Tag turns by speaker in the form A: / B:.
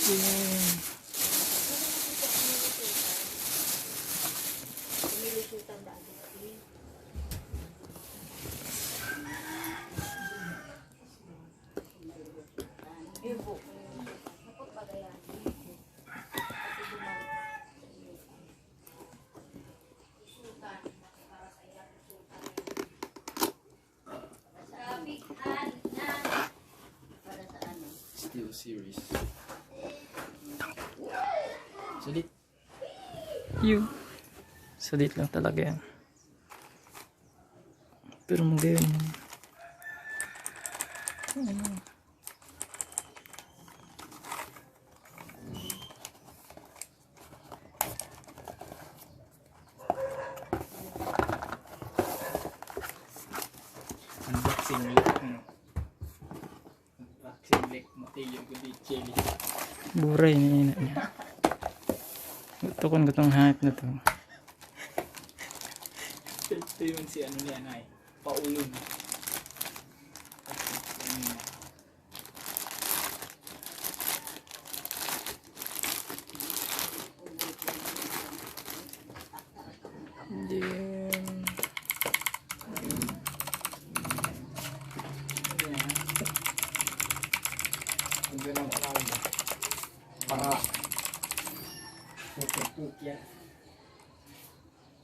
A: Yun.
B: Steel series. Sulit.
A: Yun. Sulit lang talaga yan. Pero magayon.
B: Unboxing lake. Unboxing lake. Mateo Gudicelli.
A: Buray na yun niya. Ito kung gutong hype na to.
B: Ito yun si ano niya na Paulun. Para pupuk-puk ya.